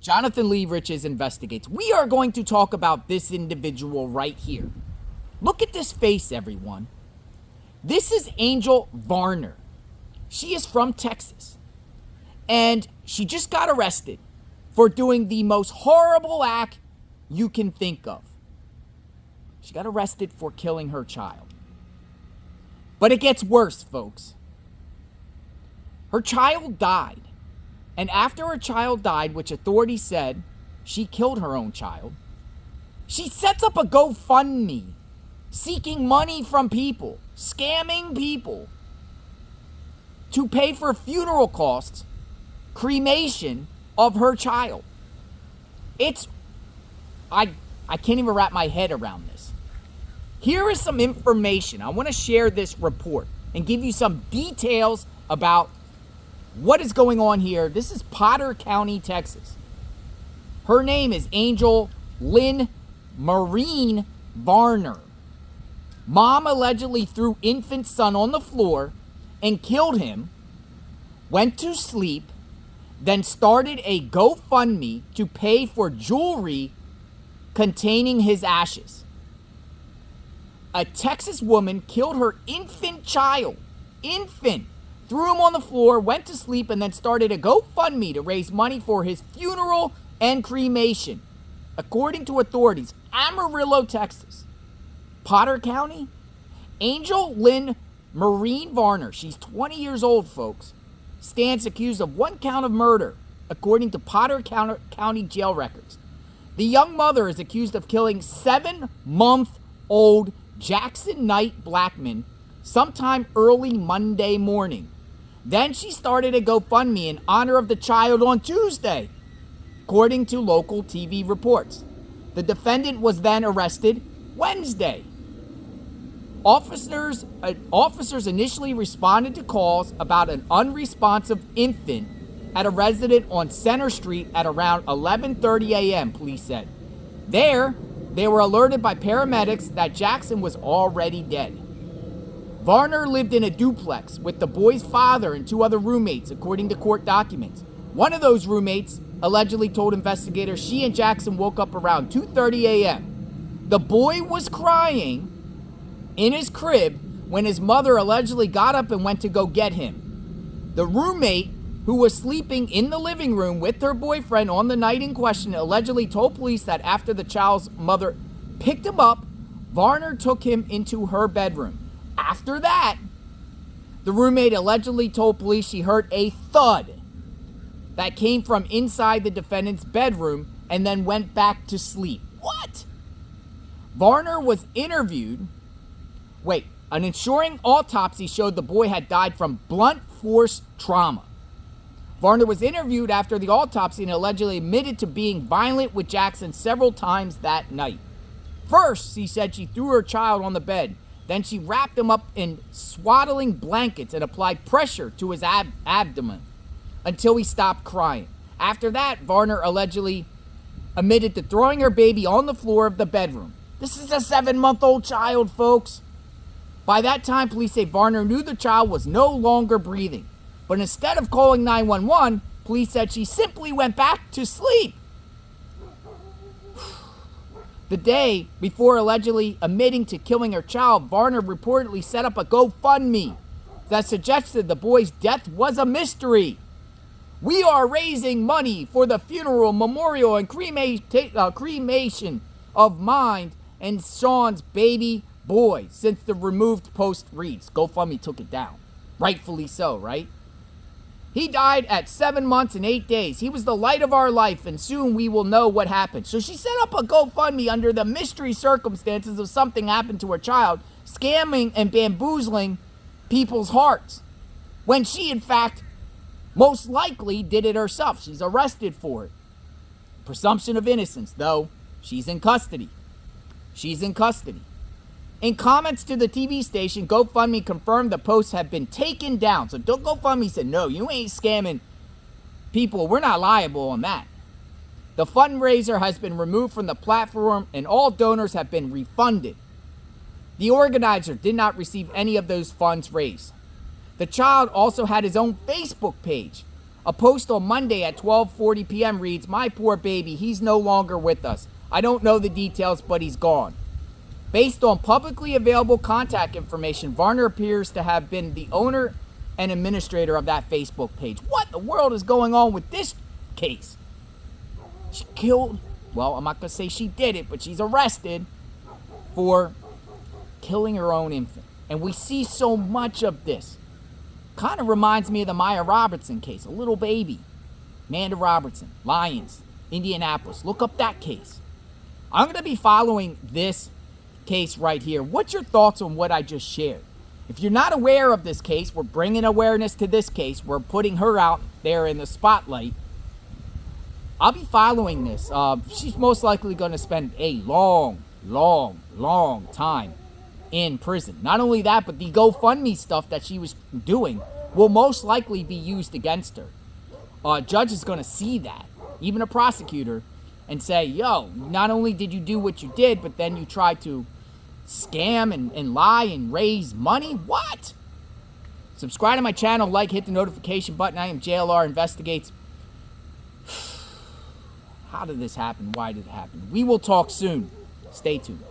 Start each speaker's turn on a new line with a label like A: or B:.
A: Jonathan Lee Riches investigates. We are going to talk about this individual right here. Look at this face, everyone. This is Angel Varner. She is from Texas. And she just got arrested for doing the most horrible act you can think of. She got arrested for killing her child. But it gets worse, folks. Her child died. And after her child died, which authorities said she killed her own child, she sets up a GoFundMe seeking money from people, scamming people to pay for funeral costs, cremation of her child. I can't even wrap my head around this. Here is some information. I want to share this report and give you some details about what is going on here. This is Potter County, Texas. Her name is Angel Lynn Marine Varner. Mom allegedly threw infant son on the floor and killed him, went to sleep, then started a GoFundMe to pay for jewelry containing his ashes. A Texas woman killed her infant child. Threw him on the floor, went to sleep, and then started a GoFundMe to raise money for his funeral and cremation. According to authorities, Amarillo, Texas. Potter County. Angel Lynn Marine Varner, she's 20 years old, folks, stands accused of 1 count of murder, according to Potter County jail records. The young mother is accused of killing 7-month-old Jackson Knight Blackman sometime early Monday morning. Then she started a GoFundMe in honor of the child on Tuesday, according to local TV reports. The defendant was then arrested Wednesday. Officers initially responded to calls about an unresponsive infant at a residence on Center Street at around 11:30 a.m., police said. There, they were alerted by paramedics that Jackson was already dead. Varner lived in a duplex with the boy's father and 2 other roommates, according to court documents. One of those roommates allegedly told investigators she and Jackson woke up around 2:30 a.m. The boy was crying in his crib when his mother allegedly got up and went to go get him. The roommate, who was sleeping in the living room with her boyfriend on the night in question, allegedly told police that after the child's mother picked him up, Varner took him into her bedroom. After that, the roommate allegedly told police she heard a thud that came from inside the defendant's bedroom and then went back to sleep. What? Varner was interviewed. An ensuing autopsy showed the boy had died from blunt force trauma. Varner was interviewed after the autopsy and allegedly admitted to being violent with Jackson several times that night. First, she said she threw her child on the bed. Then she wrapped him up in swaddling blankets and applied pressure to his abdomen until he stopped crying. After that, Varner allegedly admitted to throwing her baby on the floor of the bedroom. This is a 7-month-old child, folks. By that time, police say Varner knew the child was no longer breathing. But instead of calling 911, police said she simply went back to sleep. The day before allegedly admitting to killing her child, Varner reportedly set up a GoFundMe that suggested the boy's death was a mystery. We are raising money for the funeral, memorial, and cremation of mine and Sean's baby boy, since the removed post reads. GoFundMe took it down. Rightfully so, right? He died at 7 months and 8 days. He was the light of our life, and soon we will know what happened. So she set up a GoFundMe under the mystery circumstances of something happened to her child, scamming and bamboozling people's hearts, when she, in fact, most likely did it herself. She's arrested for it. Presumption of innocence, though. She's in custody. In comments to the TV station, GoFundMe confirmed the posts have been taken down. So GoFundMe said, no, you ain't scamming people. We're not liable on that. The fundraiser has been removed from the platform and all donors have been refunded. The organizer did not receive any of those funds raised. The child also had his own Facebook page. A post on Monday at 12:40 p.m. reads, "My poor baby, he's no longer with us. I don't know the details, but he's gone." Based on publicly available contact information, Varner appears to have been the owner and administrator of that Facebook page. What in the world is going on with this case? She killed, well, I'm not going to say she did it, but she's arrested for killing her own infant. And we see so much of this. Kind of reminds me of the Maya Robertson case, a little baby. Amanda Robertson, Lyons, Indianapolis. Look up that case. I'm going to be following this case right here. What's your thoughts on what I just shared? If you're not aware of this case, we're bringing awareness to this case. We're putting her out there in the spotlight. I'll be following this. She's most likely going to spend a long time in prison. Not only that, but the GoFundMe stuff that she was doing will most likely be used against her. A judge is going to see that, even a prosecutor, and say, yo, not only did you do what you did, but then you tried to scam and lie and raise money? What? Subscribe to my channel, like, hit the notification button. I am JLR Investigates. How did this happen? Why did it happen? We will talk soon. Stay tuned.